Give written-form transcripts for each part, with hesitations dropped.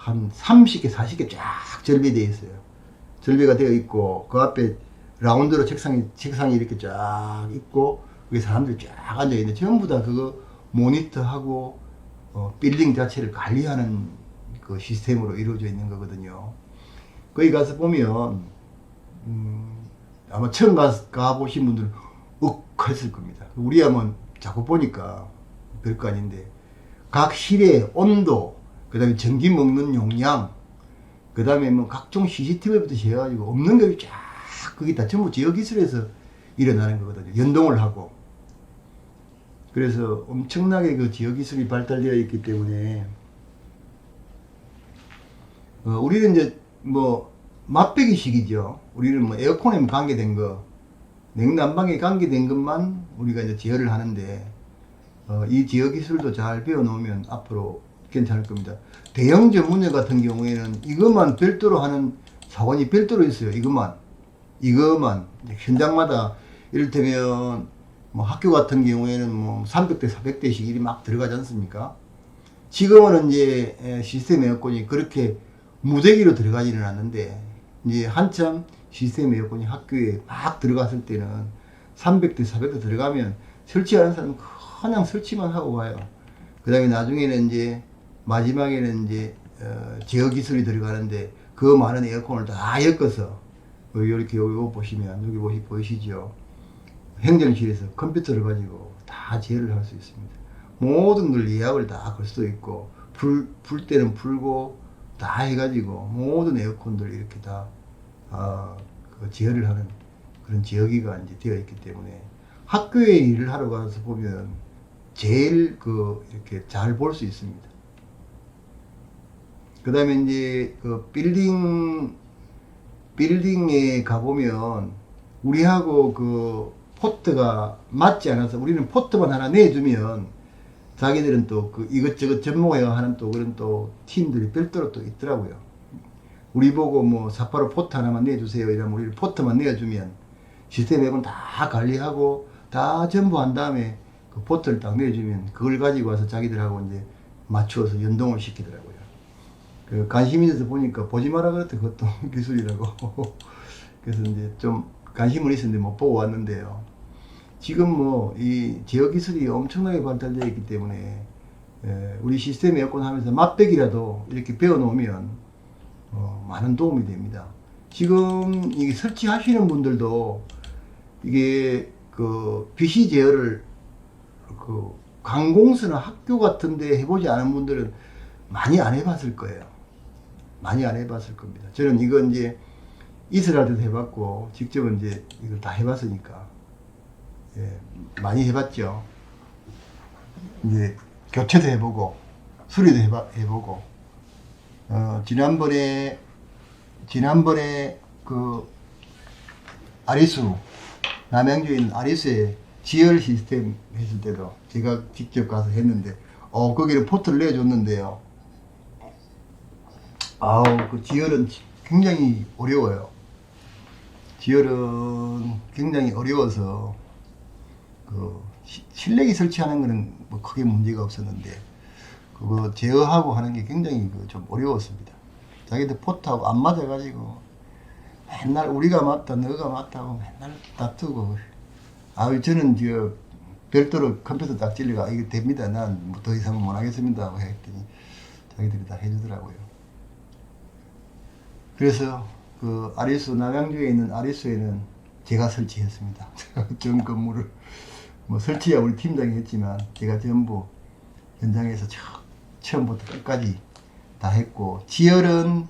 한 30개, 40개 쫙 절비되어 있어요. 절비가 되어 있고, 그 앞에 라운드로 책상이 이렇게 쫙 있고, 거기 사람들이 쫙 앉아있는데, 전부 다 그거 모니터하고, 빌딩 자체를 관리하는 그 시스템으로 이루어져 있는 거거든요. 거기 가서 보면, 아마 처음 가보신 분들은 욱 했을 겁니다. 우리 한번 자꾸 보니까 별거 아닌데, 각 실의 온도, 그 다음에 전기 먹는 용량, 그 다음에 뭐 각종 CCTV부터 해가지고 없는 게 쫙, 그게 다 전부 지역기술에서 일어나는 거거든요. 연동을 하고. 그래서 엄청나게 그 지역기술이 발달되어 있기 때문에, 우리는 이제 뭐, 맛배기식이죠. 우리는 뭐 에어컨에 관계된 거, 냉난방에 관계된 것만 우리가 이제 제어를 하는데, 이 지역기술도 잘 배워놓으면 앞으로 괜찮을 겁니다. 대형 전문점 같은 경우에는 이것만 별도로 하는 사원이 별도로 있어요. 이것만 현장마다 이를테면 뭐 학교 같은 경우에는 뭐 300대 400대씩 일이 막 들어가지 않습니까? 지금은 이제 시스템 에어컨이 그렇게 무대기로 들어가지는 않는데, 이제 한참 시스템 에어컨이 학교에 막 들어갔을 때는 300대 400대 들어가면 설치하는 사람은 그냥 설치만 하고 가요. 그 다음에 나중에는 이제 마지막에는 이제 제어 기술이 들어가는데, 그 많은 에어컨을 다 엮어서 이렇게 요거 보시면 여기 보이시죠? 행정실에서 컴퓨터를 가지고 다 제어를 할 수 있습니다. 모든 걸 예약을 다 걸 수도 있고, 풀 때는 풀고 다 해가지고 모든 에어컨들 이렇게 다 그 제어를 하는 그런 제어기가 이제 되어 있기 때문에, 학교에 일을 하러 가서 보면 제일 이렇게 잘 볼 수 있습니다. 그 다음에 이제 그 빌딩에 가보면 우리하고 그 포트가 맞지 않아서, 우리는 포트만 하나 내주면 자기들은 또 그 이것저것 접목해야 하는 또 그런 또 팀들이 별도로 또 있더라고요. 우리 보고 뭐 사파로 포트 하나만 내주세요 이러면 우리 포트만 내주면 시스템 앱은 다 관리하고 다 전부 한 다음에 그 포트를 딱 내주면 그걸 가지고 와서 자기들하고 이제 맞추어서 연동을 시키더라고요. 그 관심 있어서 보니까 보지 마라 그랬더니 그것도 기술이라고. 그래서 이제 좀 관심은 있었는데 못 보고 왔는데요. 지금 뭐 이 제어 기술이 엄청나게 발달되어 있기 때문에 우리 시스템 에어컨 하면서 맛배기라도 이렇게 배워 놓으면 많은 도움이 됩니다. 지금 이게 설치하시는 분들도 이게 그 PC 제어를 그 관공서나 학교 같은데 해보지 않은 분들은 많이 안 해봤을 거예요. 많이 안 해봤을 겁니다. 저는 이거 이제 이스라엘 때도 해봤고 직접 이제 이걸 다 해봤으니까 많이 해봤죠. 이제 교체도 해보고 수리도 해보고 지난번에 그 아리수 남양주에 있는 아리수에 지열 시스템 했을 때도 제가 직접 가서 했는데 거기를 포트를 내줬는데요. 그 지열은 굉장히 어려워요. 지열은 굉장히 어려워서 그 실내기 설치하는 거는 뭐 크게 문제가 없었는데 그거 제어하고 하는 게 굉장히 좀 어려웠습니다. 자기들 포트하고 안 맞아가지고 맨날 우리가 맞다 너가 맞다고 맨날 다투고, 저는 별도로 컴퓨터 딱 찔러가 이거 됩니다, 난 뭐 더 이상 못 하겠습니다 하고 했더니 자기들이 다 해주더라고요. 그래서 그 아리수 남양주에 있는 아리수에는 제가 설치했습니다. 전 건물을 뭐 설치야 우리 팀장이 했지만 제가 전부 현장에서 처음부터 끝까지 다 했고, 지열은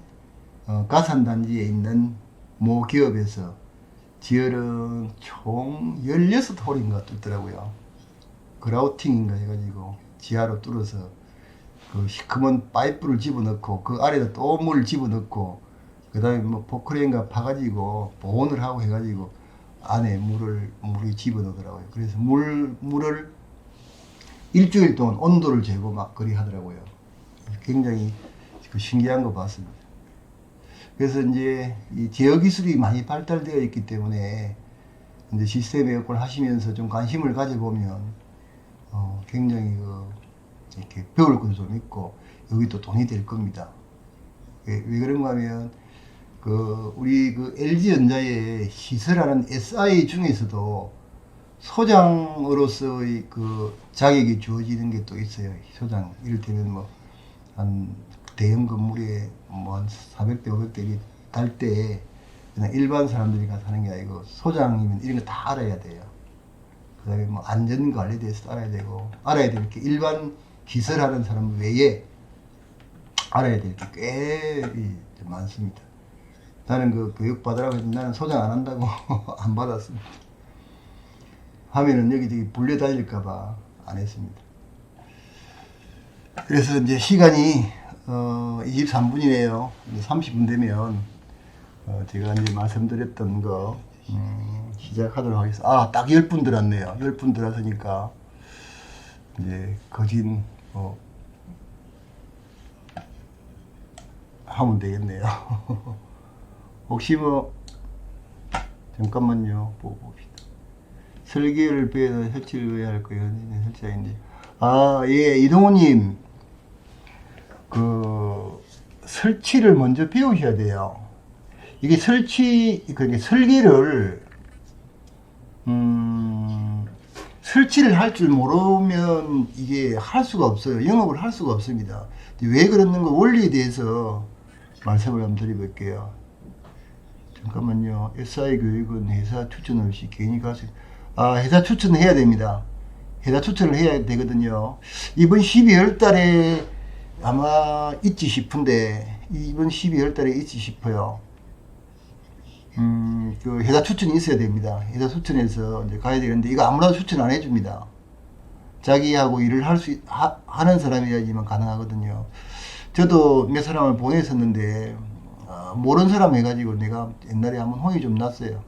가산단지에 있는 모 기업에서 지열은 총 16홀인가 뚫더라고요. 그라우팅인가 해가지고 지하로 뚫어서 그 시커먼 파이프를 집어넣고 그 아래다 또 물 집어넣고 그 다음에 뭐 포크레인가 파가지고 보온을 하고 해가지고 안에 물이 집어넣더라고요. 그래서 물을 일주일 동안 온도를 재고 막 그리 하더라고요. 굉장히 신기한 거 봤습니다. 그래서 이제 이 제어 기술이 많이 발달되어 있기 때문에 이제 시스템 에어컨 하시면서 좀 관심을 가져보면 굉장히 이렇게 배울 것도 좀 있고 여기 또 돈이 될 겁니다. 왜 그런가 하면, 우리 LG전자에 시설하는 SI 중에서도 소장으로서의 자격이 주어지는 게 또 있어요. 소장. 이를테면 한 대형 건물에 한 400대, 500대 달 때, 그냥 일반 사람들이 가서 하는 게 아니고, 소장이면 이런 거 다 알아야 돼요. 그 다음에 안전관리에 대해서도 알아야 되고, 알아야 될 게 일반 기술하는 사람 외에 알아야 될 게 꽤 많습니다. 나는 교육 받으라고 했는데 나는 소장 안 한다고 안 받았습니다. 하면은 여기저기 불려 다닐까봐 안 했습니다. 그래서 이제 시간이 23분이네요. 30분 되면 제가 이제 말씀드렸던 거 시작하도록 하겠습니다. 딱 10분 들었네요. 10분 들었으니까 이제 거진 하면 되겠네요. 혹시 잠깐만요. 보고 봅시다. 설계를 배워서 설치를 왜 할 거예요? 설치인데. 예, 이동호님. 설치를 먼저 배우셔야 돼요. 이게 그러니까 설치를 할 줄 모르면 이게 할 수가 없어요. 영업을 할 수가 없습니다. 왜 그러는 거 원리에 대해서 말씀을 한번 드려볼게요. 잠깐만요. SI 교육은 회사 추천 없이 괜히 가서, 회사 추천을 해야 됩니다. 회사 추천을 해야 되거든요. 이번 12월 달에 아마 있지 싶은데, 이번 12월 달에 있지 싶어요. 회사 추천이 있어야 됩니다. 회사 추천해서 이제 가야 되는데, 이거 아무나 추천 안 해줍니다. 자기하고 일을 하는 사람이야지만 가능하거든요. 저도 몇 사람을 보냈었는데, 모르는 사람 해가지고 내가 옛날에 한번 혼이 좀 났어요.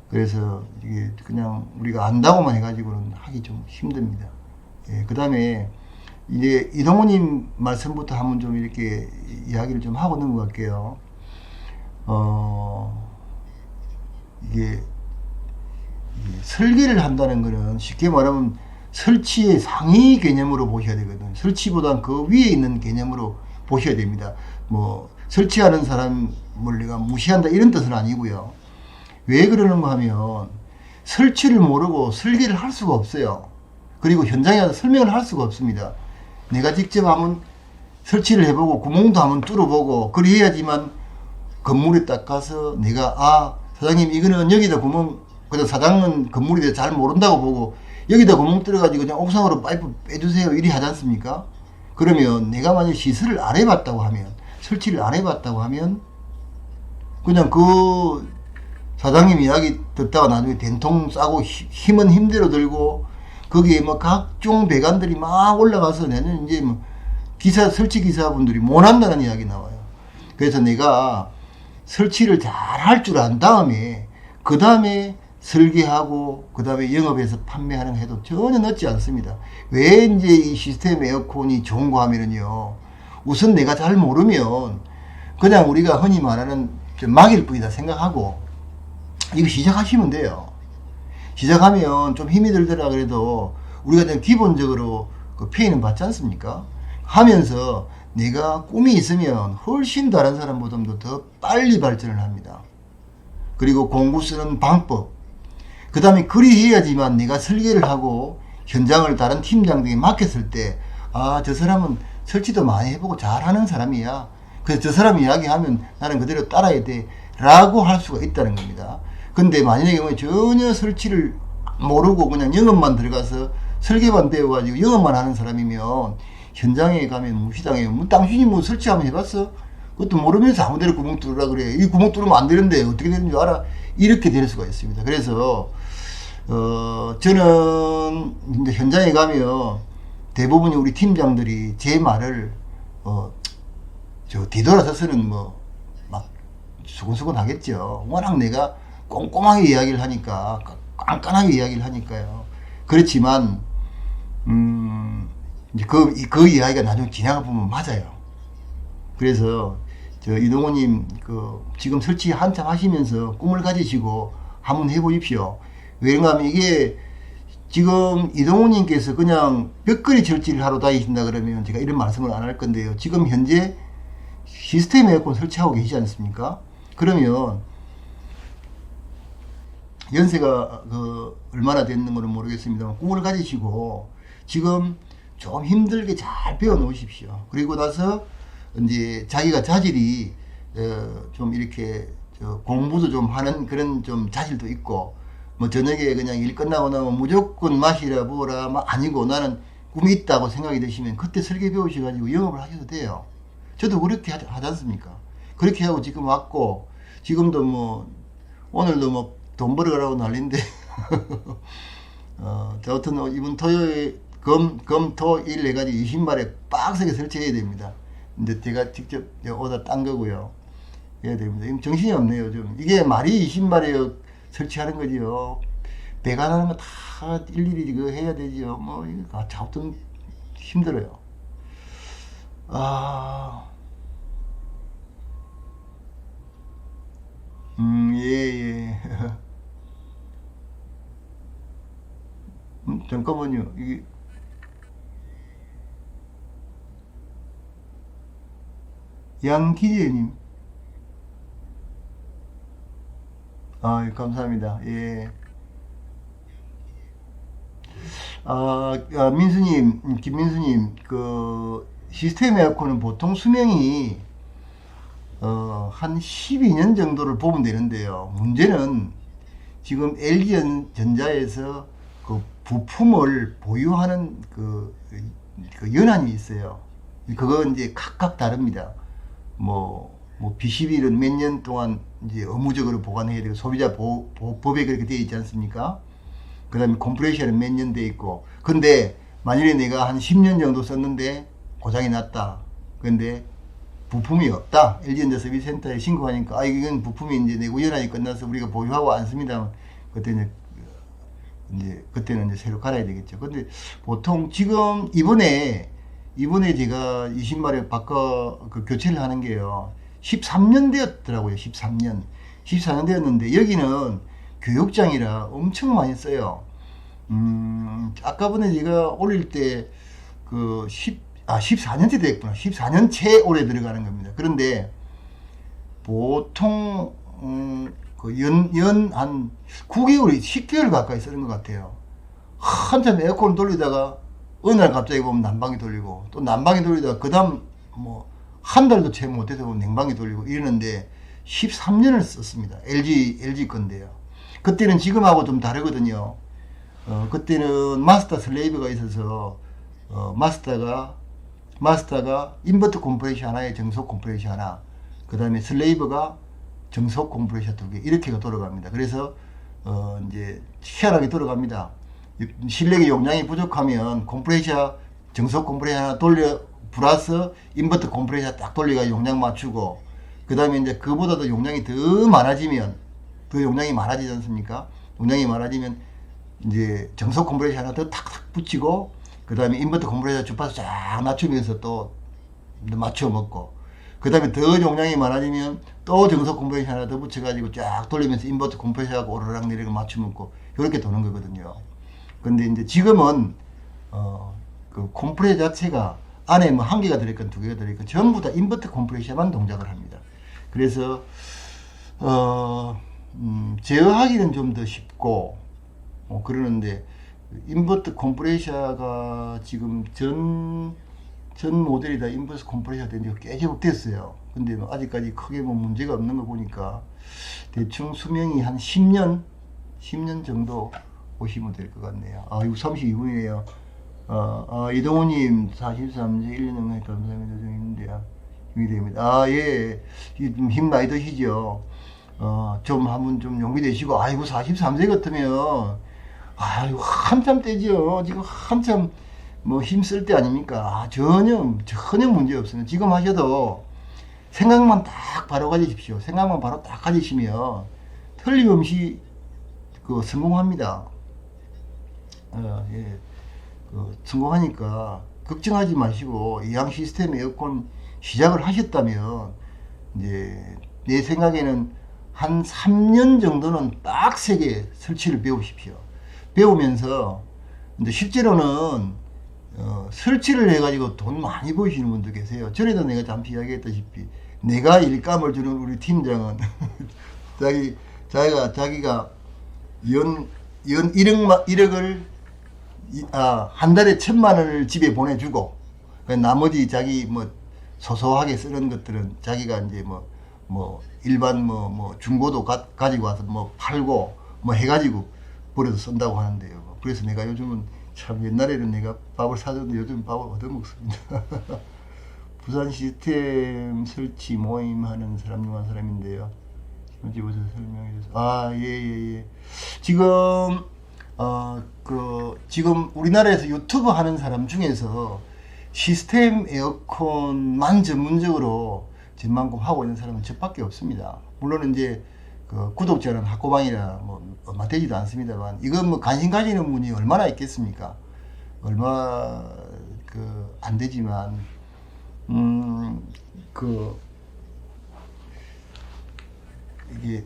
그래서 이게 그냥 우리가 안다고만 해가지고는 하기 좀 힘듭니다. 예, 그 다음에 이제 이동호님 말씀부터 한번 좀 이렇게 이야기를 좀 하고 넘어갈게요. 이게 설계를 한다는 거는 쉽게 말하면 설치의 상위 개념으로 보셔야 되거든요. 설치보단 그 위에 있는 개념으로 보셔야 됩니다. 설치하는 사람을 내가 무시한다 이런 뜻은 아니고요. 왜 그러는가 하면 설치를 모르고 설계를 할 수가 없어요. 그리고 현장에 가서 설명을 할 수가 없습니다. 내가 직접 한번 설치를 해보고 구멍도 한번 뚫어보고 그래야지만 건물에 딱 가서 내가 사장님 이거는 여기다 구멍, 그냥 사장은 건물에 대해 잘 모른다고 보고 여기다 구멍 뚫어가지고 그냥 옥상으로 파이프 빼주세요 이리 하지 않습니까? 그러면 내가 만약 시설을 안 해봤다고 하면, 설치를 안 해봤다고 하면 그냥 사장님 이야기 듣다가 나중에 된통 싸고 힘은 힘대로 들고 거기에 각종 배관들이 막 올라가서 내는 이제 설치 기사분들이 못한다는 이야기 나와요. 그래서 내가 설치를 잘 할 줄 안 다음에 그 다음에 설계하고 그 다음에 영업해서 판매하는 해도 전혀 늦지 않습니다. 왜 이제 이 시스템 에어컨이 좋은가 하면은요, 우선 내가 잘 모르면 그냥 우리가 흔히 말하는 막일 뿐이다 생각하고 이거 시작하시면 돼요. 시작하면 좀 힘이 들더라 그래도 우리가 그냥 기본적으로 페이는 받지 않습니까? 하면서 내가 꿈이 있으면 훨씬 다른 사람보다도 더 빨리 발전을 합니다. 그리고 공구 쓰는 방법, 그 다음에 그리해야지만 내가 설계를 하고 현장을 다른 팀장들에게 맡겼을 때 저 사람은 설치도 많이 해보고 잘하는 사람이야. 그래서 저 사람 이야기하면 나는 그대로 따라야 돼 라고 할 수가 있다는 겁니다. 근데 만약에 전혀 설치를 모르고 그냥 영업만 들어가서 설계만 배워가지고 영업만 하는 사람이면 현장에 가면 무시당해요. 당신이 설치하면 해봤어? 그것도 모르면서 아무데나 구멍 뚫으라 그래. 이 구멍 뚫으면 안 되는데 어떻게 되는 줄 알아? 이렇게 될 수가 있습니다. 그래서 저는 이제 현장에 가면 대부분이 우리 팀장들이 제 말을 뒤돌아서서는 막 수근수근 하겠죠. 워낙 내가 꼼꼼하게 이야기를 하니까, 깐깐하게 이야기를 하니까요. 그렇지만 이제 그 이야기가 나중에 지나가보면 맞아요. 그래서 이동호님 지금 설치 한참 하시면서 꿈을 가지시고 한번 해보십시오. 왜냐면 하면 이게 지금 이동호님께서 그냥 벽걸이 설치를 하러 다니신다 그러면 제가 이런 말씀을 안 할 건데요. 지금 현재 시스템 에어컨 설치하고 계시지 않습니까? 그러면 연세가 얼마나 됐는 거는 모르겠습니다만 꿈을 가지시고 지금 좀 힘들게 잘 배워 놓으십시오. 그리고 나서 이제 자기가 자질이 좀 이렇게 공부도 좀 하는 그런 좀 자질도 있고 뭐 저녁에 그냥 일 끝나고 나면 무조건 마시라 뭐라 아니고 나는 꿈이 있다고 생각이 되시면 그때 설계 배우셔가지고 영업을 하셔도 돼요. 저도 그렇게 하지 않습니까? 그렇게 하고 지금 왔고 지금도 뭐 오늘도 뭐 돈 벌어가라고 난리인데 아무튼 이번 토요일 금토일 해가지고 20마리 빡세게 설치해야 됩니다. 근데 제가 직접 오다 딴 거고요. 해야 됩니다. 정신이 없네요. 좀 이게 말이 20마리 설치하는 거지요. 배관하는 거 다 일일이 그거 해야 되지요. 뭐 이거 잡든 힘들어요. 예. 잠깐만요. 이게 양기재님. 감사합니다. 예. 민수님, 김민수님, 시스템 에어컨은 보통 수명이, 한 12년 정도를 보면 되는데요. 문제는 지금 LG전자에서 그 부품을 보유하는 그 연한이 있어요. 그거 이제 각각 다릅니다. B11은 몇 년 동안 이제 의무적으로 보관해야 되고 소비자 법에 그렇게 되어 있지 않습니까? 그 다음에 컴프레셔는 몇 년 돼 있고. 근데 만일에 내가 한 10년 정도 썼는데 고장이 났다. 근데 부품이 없다. LG전자 서비스센터에 신고하니까 이건 부품이 이제 내구 연한이 끝나서 우리가 보유하고 안 씁니다. 그때는 이제 새로 갈아야 되겠죠. 근데 보통 지금 이번에 제가 20마리 바꿔 교체를 하는 게요. 13년 되었더라고요. 14년 되었는데 여기는 교육장이라 엄청 많이 써요. 아까 전에 제가 올릴 때 14년째 됐구나. 14년째 올해 들어가는 겁니다. 그런데 보통 한 9개월, 10개월 가까이 쓰는 것 같아요. 한참 에어컨 돌리다가 어느 날 갑자기 보면 난방이 돌리고 또 난방이 돌리다가 그 다음 한 달도 채 못해서 보면 냉방이 돌리고 이러는데 13년을 썼습니다. LG 건데요. 그때는 지금하고 좀 다르거든요. 그때는 마스터 슬레이브가 있어서 마스터가 인버터 컴프레셔 하나에 정속 컴프레셔 하나, 그 다음에 슬레이브가 정속 컴프레셔 2개 이렇게가 돌아갑니다. 그래서 이제 희한하게 돌아갑니다. 실내기 용량이 부족하면 정속 컴프레셔 하나 돌려 플러스 인버터 컴프레셔 딱 돌려가 용량 맞추고, 그 다음에 이제 그보다도 용량이 더 많아지면 용량이 많아지지 않습니까? 용량이 많아지면 이제 정속 컴프레셔 하나 더 탁탁 붙이고, 그 다음에 인버터 컴프레셔 주파수 쫙 맞추면서 또 맞춰 먹고, 그 다음에 더 용량이 많아지면 또 정속 컴프레셔 하나 더 붙여가지고 쫙 돌리면서 인버터 컴프레셔하고 오르락 내리락 맞춰 먹고 이렇게 도는 거거든요. 근데 이제 지금은 그 컴프레셔 자체가 안에 뭐 한 개가 들어있건 두 개가 들어있건 전부 다 인버터 컴프레셔만 동작을 합니다. 그래서 제어하기는 좀 더 쉽고 그러는데, 인버터 컴프레셔가 지금 전 모델이 다 인버터 컴프레셔 된 지가 꽤 제법 됐어요. 근데 아직까지 크게 문제가 없는 거 보니까 대충 수명이 한 10년 정도 보시면 될 것 같네요. 이거 32분이에요. 이동우님 43세 1년 영상 감사합니다. 좀 있는데요. 힘이 됩니다. 예. 힘 많이 드시죠. 좀 한번 좀 용기 되시고, 43세 같으면, 한참 때죠. 지금 한참 힘쓸 때 아닙니까? 전혀 문제 없습니다. 지금 하셔도 생각만 딱 바로 가지십시오. 생각만 바로 딱 가지시면 틀림없이 성공합니다. 예. 성공하니까 걱정하지 마시고, 이왕 시스템 에어컨 시작을 하셨다면, 이제 내 생각에는 한 3년 정도는 빡세게 설치를 배우십시오. 배우면서 이제 실제로는 설치를 해가지고 돈 많이 버시는 분도 계세요. 전에도 내가 잠시 이야기했다시피 내가 일감을 주는 우리 팀장은 자기가 연 1억을 한 달에 1,000만 원을 집에 보내주고 나머지 자기 뭐 소소하게 쓰는 것들은 자기가 이제 뭐 일반 중고도 가지고 와서 뭐 팔고 뭐 해가지고 버려서 쓴다고 하는데요. 그래서 내가 요즘은 참 옛날에는 내가 밥을 사줬는데 요즘 밥을 얻어먹습니다. 부산 시스템 설치 모임 하는 사람 중 한 사람인데요. 집에서 설명해 주세요. 예. 지금 지금 우리나라에서 유튜브 하는 사람 중에서 시스템 에어컨만 전문적으로 전만큼 하고 있는 사람은 저밖에 없습니다. 물론 이제 그 구독자는 학고방이라 얼마 되지도 않습니다만, 이건 관심 가지는 분이 얼마나 있겠습니까? 얼마 안 되지만 이게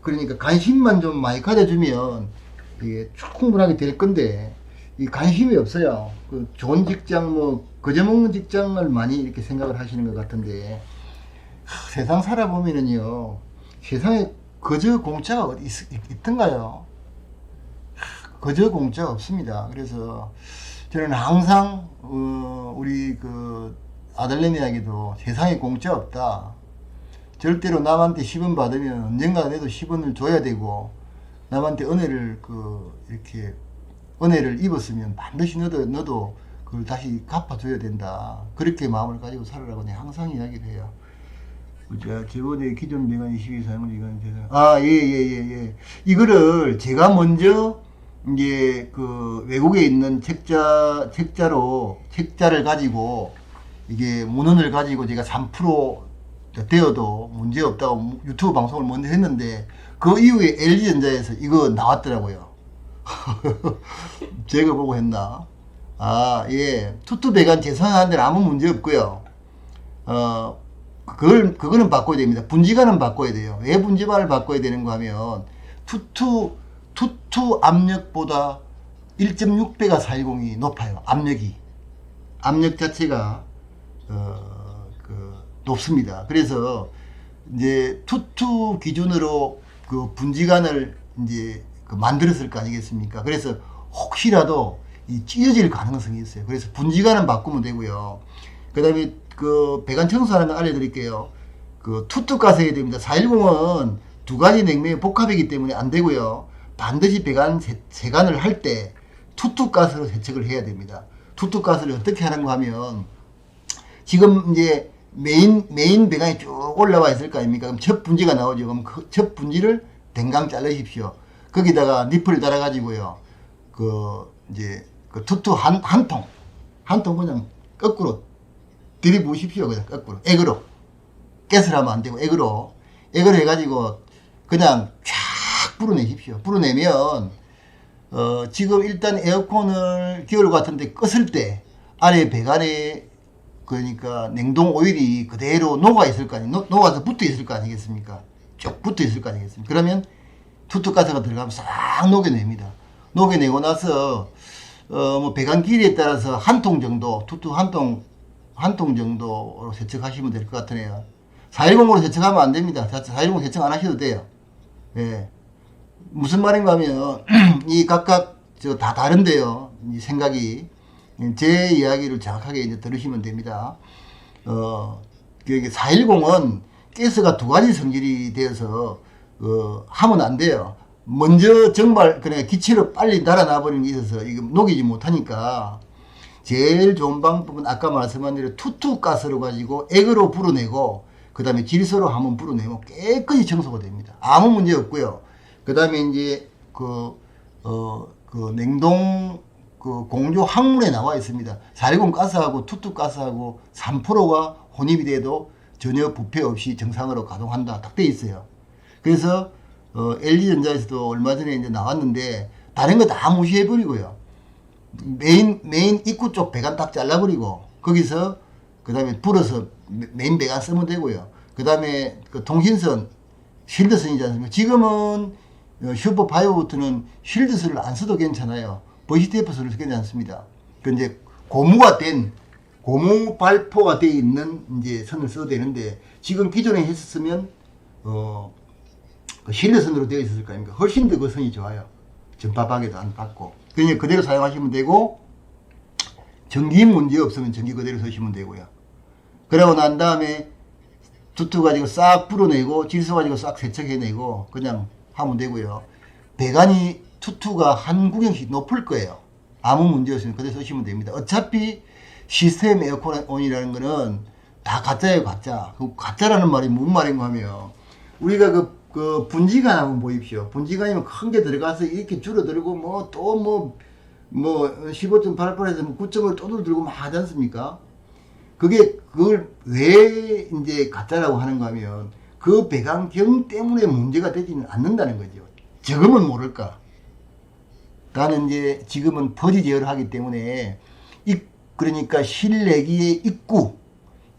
그러니까 관심만 좀 많이 가져주면 이게 충분하게 될 건데, 이 관심이 없어요. 그 좋은 직장 거저먹는 직장을 많이 이렇게 생각을 하시는 것 같은데, 세상 살아보면은요, 세상에 거저 공짜가 어디 있던가요? 거저 공짜가 없습니다. 그래서 저는 항상 우리 그 아들내미에게도 세상에 공짜 없다. 절대로 남한테 10원 받으면 언젠가 내도 10원을 줘야 되고, 남한테 이렇게 은혜를 입었으면 반드시 너도 그걸 다시 갚아줘야 된다. 그렇게 마음을 가지고 살으라고 내가 항상 이야기를 해요. 제보대 기존 배관 22 사용 기간 예. 이거를 제가 먼저 이제 그 외국에 있는 책자를 가지고 이게 문헌을 가지고 제가 3% 되어도 문제 없다고 유튜브 방송을 먼저 했는데, 그 이후에 LG전자에서 이거 나왔더라고요. 제가 보고 했나? 예. 투투 배관 재선하는 데는 아무 문제 없고요. 그거는 바꿔야 됩니다. 분지관은 바꿔야 돼요. 왜 분지관을 바꿔야 되는가 하면, 투투 압력보다 1.6배가 410이 높아요. 압력 자체가 높습니다. 그래서 이제 투투 기준으로 그 분지관을 이제 만들었을 거 아니겠습니까? 그래서 혹시라도 찢어질 가능성이 있어요. 그래서 분지관은 바꾸면 되고요. 그 다음에 그 배관 청소하는 거 알려드릴게요. 그 투투 가스 해야 됩니다. 410은 두 가지 냉매의 복합이기 때문에 안 되고요. 반드시 배관 세관을 할 때 투투 가스로 세척을 해야 됩니다. 투투 가스를 어떻게 하는가 하면, 지금 이제 메인 배관이 쭉 올라와 있을 거 아닙니까? 그럼 첫 분지가 나오죠. 그럼 그 첫 분지를 댕강 자르십시오. 거기다가 니플을 달아가지고요. 이제 투투 한 통 그냥 거꾸로 들이부으십시오. 그냥 거꾸로. 액으로. 가스를 하면 안 되고, 액으로 해가지고 그냥 쫙 불어내십시오. 불어내면, 지금 일단 에어컨을 겨울 같은데 껐을 때 아래 배관에 그러니까 냉동 오일이 그대로 녹아 있을 거 아니에요. 녹아서 붙어 있을 거 아니겠습니까? 쭉 붙어 있을 거 아니겠습니까? 그러면 투투가스가 들어가면 싹 녹여냅니다. 녹여내고 나서 배관 길이에 따라서 한 통 정도, 투투 한 통 정도로 세척하시면 될 것 같으네요. 410으로 세척하면 안 됩니다. 410 세척 안 하셔도 돼요. 예. 무슨 말인가 하면 이 각각 다 다른데요. 이 생각이. 제 이야기를 정확하게 이제 들으시면 됩니다. 410은 가스가 두 가지 성질이 되어서 하면 안 돼요. 먼저 정말 그냥 기체로 빨리 달아나버리는 게 있어서 이거 녹이지 못하니까, 제일 좋은 방법은 아까 말씀한 대로 투투 가스로 가지고 액으로 불어내고, 그 다음에 질소로 한번 불어내면 깨끗이 청소가 됩니다. 아무 문제 없고요. 그 다음에 이제 냉동 공조 항문에 나와 있습니다. 410 가스하고 투투 가스하고 3%가 혼입이 돼도 전혀 부패 없이 정상으로 가동한다. 딱 돼 있어요. 그래서 LG전자에서도 얼마 전에 이제 나왔는데, 다른 거 다 무시해버리고요. 메인 입구 쪽 배관 딱 잘라버리고, 거기서 그 다음에 불어서 메인 배관 쓰면 되고요. 그 다음에 그 통신선, 쉴드선이지 않습니까? 지금은 슈퍼5부터는 쉴드선을 안 써도 괜찮아요. VCTF선을 써도 괜찮습니다. 그 이제 고무 발포가 되어 있는 이제 선을 써도 되는데, 지금 기존에 했었으면 그 실내선으로 되어 있었을 거 아닙니까? 훨씬 더 그 선이 좋아요. 전파박에도 안 받고. 그냥 그대로 사용하시면 되고, 전기 문제 없으면 전기 그대로 쓰시면 되고요. 그러고 난 다음에 두투 가지고 싹 불어내고 질소 가지고 싹 세척해내고 그냥 하면 되고요. 배관이 투투가 한 구경씩 높을 거예요. 아무 문제 없으면 그대로 쓰시면 됩니다. 어차피 시스템 에어컨이라는 거는 다 가짜예요, 가짜. 그 가짜라는 말이 무슨 말인가 하면, 우리가 그 분지관 한번 보십시오. 분지관이면 큰 게 들어가서 이렇게 줄어들고 뭐 또 뭐 15.88에서 9점을 또 들고 막 하지 않습니까? 그걸 왜 이제 가짜라고 하는가 하면, 그 배관경 때문에 문제가 되지는 않는다는 거죠. 지금은 모를까. 나는 이제 지금은 퍼지 제어를 하기 때문에, 그러니까 실내기의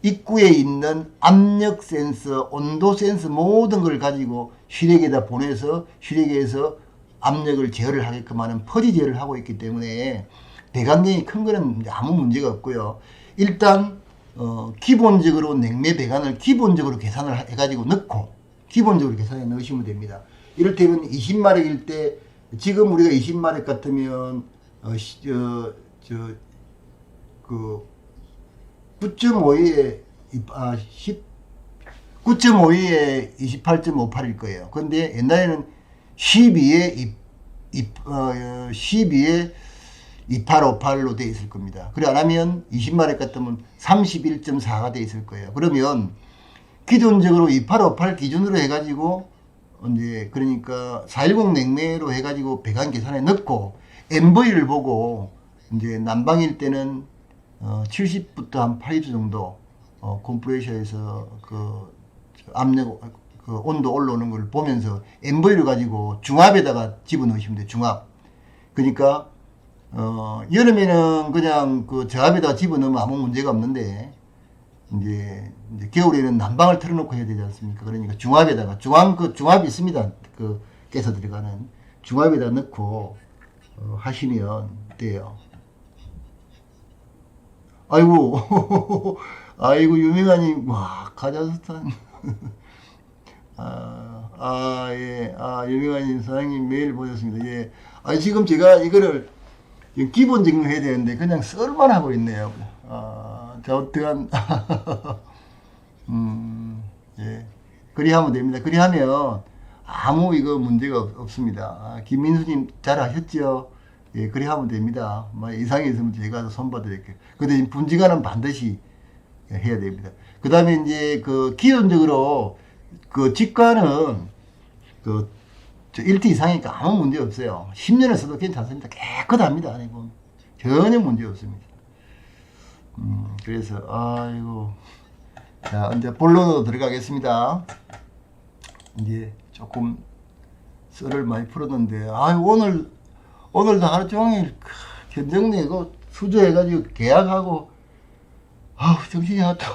입구에 있는 압력 센서, 온도 센서 모든 걸 가지고 실외기에다 보내서 실외기에서 압력을 제어를 하게끔 하는 퍼지 제어를 하고 있기 때문에, 배관경이 큰 거는 아무 문제가 없고요. 일단 기본적으로 냉매 배관을 기본적으로 계산을 해가지고 넣고, 기본적으로 계산해 넣으시면 됩니다. 이를테면 20마력일 때, 지금 우리가 20마력 같으면 9.5에 9.5에 28.58일 거예요. 근데 옛날에는 12에 2858로 되어 있을 겁니다. 그래 안 하면 20마력 같으면 31.4가 되어 있을 거예요. 그러면 기존적으로 2858 기준으로 해가지고 이제 그러니까 410 냉매로 해가지고 배관 계산에 넣고, MV를 보고 이제 난방일 때는 70부터 한 80도 정도 컴프레셔에서 그 압력 그 온도 올라오는 걸 보면서 MV를 가지고 중압에다가 집어넣으시면 돼요. 중압. 그러니까 여름에는 그냥 그 저압에다가 집어넣으면 아무 문제가 없는데, 이제 겨울에는 난방을 틀어놓고 해야 되지 않습니까? 그러니까 중압에다가 중압이 있습니다. 그 깨서 들어가는 중압에다 넣고 하시면 돼요. 아이고 아이고 유명한님, 와 카자흐스탄. 예. 유명한님 사장님 메일 보냈습니다. 예. 지금 제가 이거를 기본적인 거 해야 되는데 그냥 썰만 하고 있네요. 자, 어떠한 예. 그리 하면 됩니다. 그리 하면 아무 이거 문제가 없습니다. 김민수님 잘 하셨죠? 예, 그리 하면 됩니다. 이상이 있으면 제가 손봐드릴게요. 근데 분지관은 반드시 해야 됩니다. 그 다음에 이제 그 기본적으로 그 직관은 그 1T 이상이니까 아무 문제 없어요. 10년을 써도 괜찮습니다. 깨끗합니다. 안에 보면 전혀 문제 없습니다. 그래서 아이고, 자 이제 본론으로 들어가겠습니다. 이제 조금 썰을 많이 풀었는데, 오늘도 하루 종일 견적내고 수주해가지고 계약하고 정신이 하나도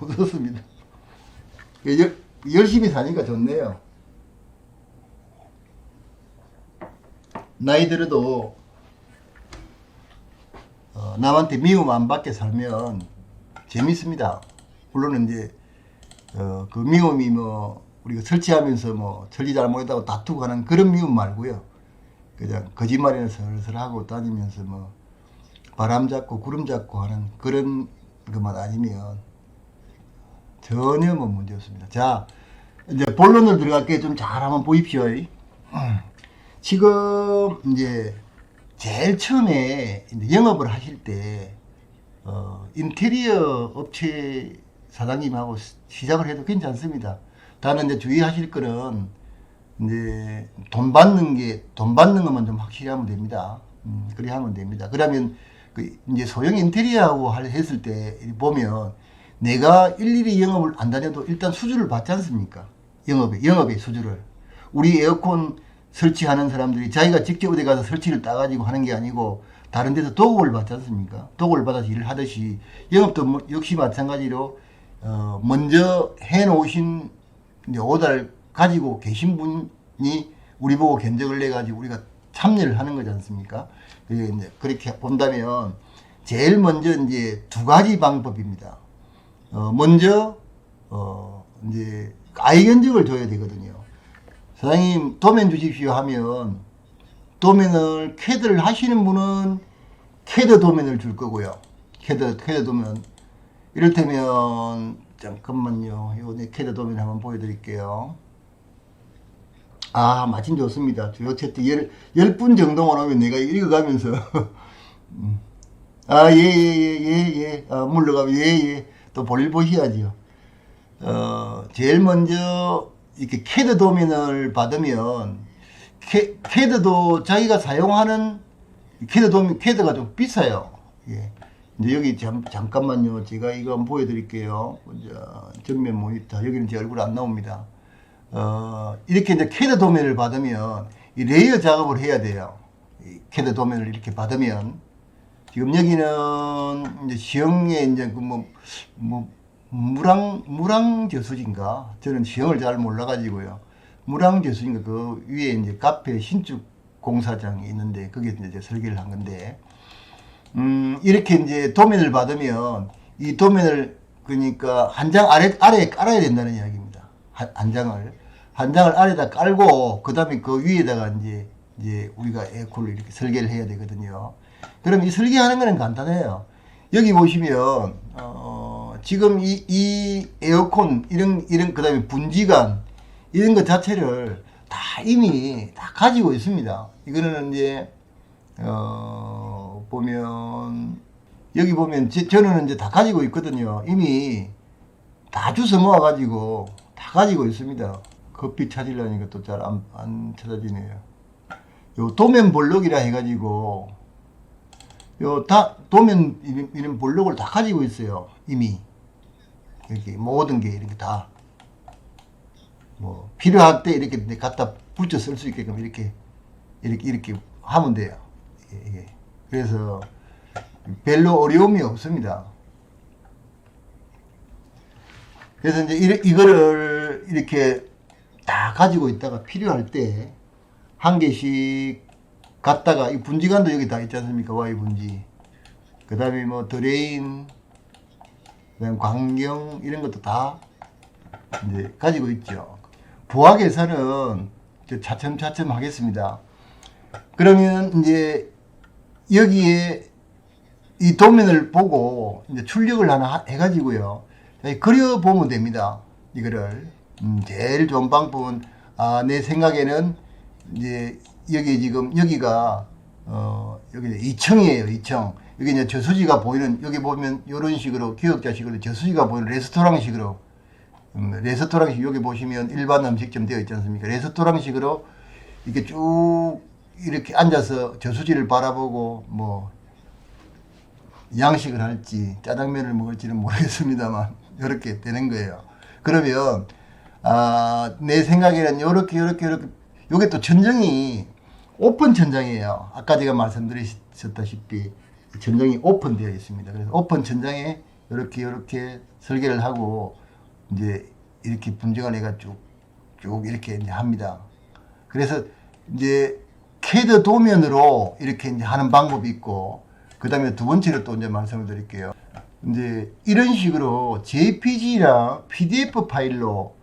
없었습니다. 열심히 사니까 좋네요. 나이 들어도 남한테 미움 안 받게 살면 재밌습니다. 물론 이제 그 미움이 뭐 우리가 설치하면서 뭐 설치 잘못했다고 다투고 하는 그런 미움 말고요. 그냥 거짓말이나 슬슬 하고 다니면서 뭐 바람 잡고 구름 잡고 하는 그런 것만 아니면 전혀 뭐 문제 없습니다. 자, 이제 본론을 들어갈게. 좀 잘 한번 보십시오. 지금 이제 제일 처음에 이제 영업을 하실 때 인테리어 업체 사장님하고 시작을 해도 괜찮습니다. 다만 이제 주의하실 거는 이제 돈 받는 것만 좀 확실히 하면 됩니다. 그래 하면 됩니다. 그러면 그 이제 소형 인테리어하고 했을 때 보면 내가 일일이 영업을 안 다녀도 일단 수주를 받지 않습니까? 영업의 수주를. 우리 에어컨 설치하는 사람들이 자기가 직접 어디 가서 설치를 따가지고 하는 게 아니고 다른 데서 도급을 받지 않습니까? 도급을 받아서 일을 하듯이 영업도 역시 마찬가지로 먼저 해놓으신 이제 오달 가지고 계신 분이 우리 보고 견적을 내가지고 우리가 참여를 하는 거지 않습니까? 이제 그렇게 본다면 제일 먼저 이제 두 가지 방법입니다. 먼저 이제 아이 견적을 줘야 되거든요. 사장님 도면 주십시오 하면 도면을 캐드를 하시는 분은 캐드 도면을 줄 거고요. 캐드 도면. 이를테면 잠깐만요. 요 내 캐드 도면 한번 보여드릴게요. 아, 마침 좋습니다. 요 채트 10분 정도만 하면 내가 읽어가면서 아, 예. 물러가면 예. 또 볼일 보셔야죠. 제일 먼저 이렇게 캐드 도면을 받으면 캐드도 자기가 사용하는 캐드 도면 캐드가 좀 비싸요. 예. 이제 여기 잠깐만요. 제가 이거 한번 보여드릴게요. 정면 모니터. 여기는 제 얼굴 안 나옵니다. 이렇게 이제 캐드 도면을 받으면 이 레이어 작업을 해야 돼요. 이 캐드 도면을 이렇게 받으면 지금 여기는 이제 시형에 이제 그 무랑 저수지인가? 저는 시형을 잘 몰라가지고요. 무랑 저수지인가 그 위에 이제 카페 신축 공사장이 있는데 거기에 이제 설계를 한 건데 이렇게 이제 도면을 받으면 이 도면을 그러니까 한 장 아래에 깔아야 된다는 이야기입니다. 한 장을 아래다 깔고 그 다음에 그 위에다가 이제 우리가 에어컨을 이렇게 설계를 해야 되거든요. 그럼 이 설계하는 거는 간단해요. 여기 보시면 지금 이 에어컨 이런 그 다음에 분지관 이런 것 자체를 다 이미 다 가지고 있습니다. 이거는 이제 보면 여기 보면 저는 이제 다 가지고 있거든요. 이미 다 주워 모아 가지고 다 가지고 있습니다. 커피 찾으려니까 또 잘 안 찾아지네요. 요 도면 볼록이라 해가지고 요 다 도면 이런 볼록을 다 가지고 있어요. 이미 이렇게 모든 게 이렇게 다 뭐 필요할 때 이렇게 갖다 붙여 쓸 수 있게끔 이렇게 하면 돼요. 예. 그래서 별로 어려움이 없습니다. 그래서 이제 이거를 이렇게 다 가지고 있다가 필요할 때 한 개씩 갖다가 이 분지관도 여기 다 있지 않습니까? Y 분지. 그 다음에 뭐 드레인, 그다음 광경 이런 것도 다 이제 가지고 있죠. 부하 계산은 차츰차츰 하겠습니다. 그러면 이제 여기에 이 도면을 보고 이제 출력을 하나 해가지고요. 그려보면 됩니다. 이거를. 제일 좋은 방법은, 내 생각에는 이제 여기 지금 여기가, 여기 2층이에요. 2층. 여기 이제 저수지가 보이는, 여기 보면 이런 식으로 기역자식으로 저수지가 보이는 레스토랑식으로, 레스토랑식 여기 보시면 일반 음식점 되어 있지 않습니까? 레스토랑식으로 이렇게 쭉 이렇게 앉아서 저수지를 바라보고 뭐 양식을 할지 짜장면을 먹을지는 모르겠습니다만 이렇게 되는 거예요. 그러면 내 생각에는 요렇게 요게 또 천정이 오픈 천장이에요. 아까 제가 말씀드렸다시피 천정이 오픈되어 있습니다. 그래서 오픈 천장에 요렇게 설계를 하고 이제 이렇게 분지가 내가 쭉 이렇게 이제 합니다. 그래서 이제 캐드 도면으로 이렇게 이제 하는 방법이 있고, 그 다음에 두 번째로 또 이제 말씀을 드릴게요. 이제 이런 식으로 JPG나 PDF 파일로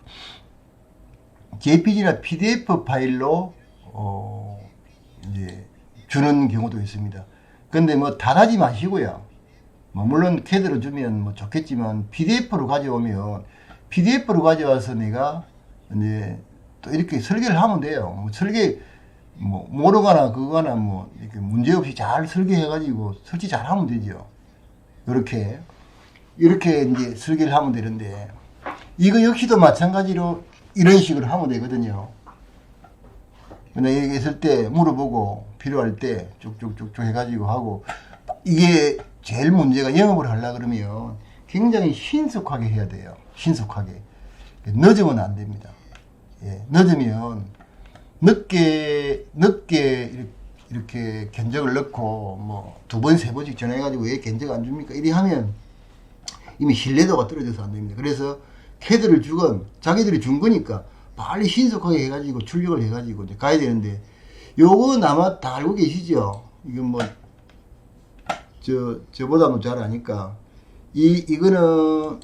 이제 주는 경우도 있습니다. 근데 뭐 달하지 마시고요. 물론 캐드로 주면 뭐 좋겠지만 PDF로 가져오면 PDF로 가져와서 내가 이제 또 이렇게 설계를 하면 돼요. 뭐 설계 뭐 모르거나 그거나 뭐 이렇게 문제 없이 잘 설계해가지고 설치 잘 하면 되죠. 이렇게 이제 설계를 하면 되는데 이거 역시도 마찬가지로 이런 식으로 하면 되거든요. 근데 여기 있을 때 물어보고 필요할 때 쭉쭉쭉 해가지고 하고, 이게 제일 문제가 영업을 하려고 그러면 굉장히 신속하게 해야 돼요. 신속하게. 늦으면 안 됩니다. 예, 늦으면 늦게 이렇게 견적을 넣고 뭐 두 번, 세 번씩 전화해가지고 왜 견적 안 줍니까? 이리 하면 이미 신뢰도가 떨어져서 안 됩니다. 그래서 캐드를 주건 자기들이 준 거니까 빨리 신속하게 해가지고 출력을 해가지고 이제 가야 되는데, 요건 아마 다 알고 계시죠? 이건 뭐 저보다 뭐 잘 아니까 이거는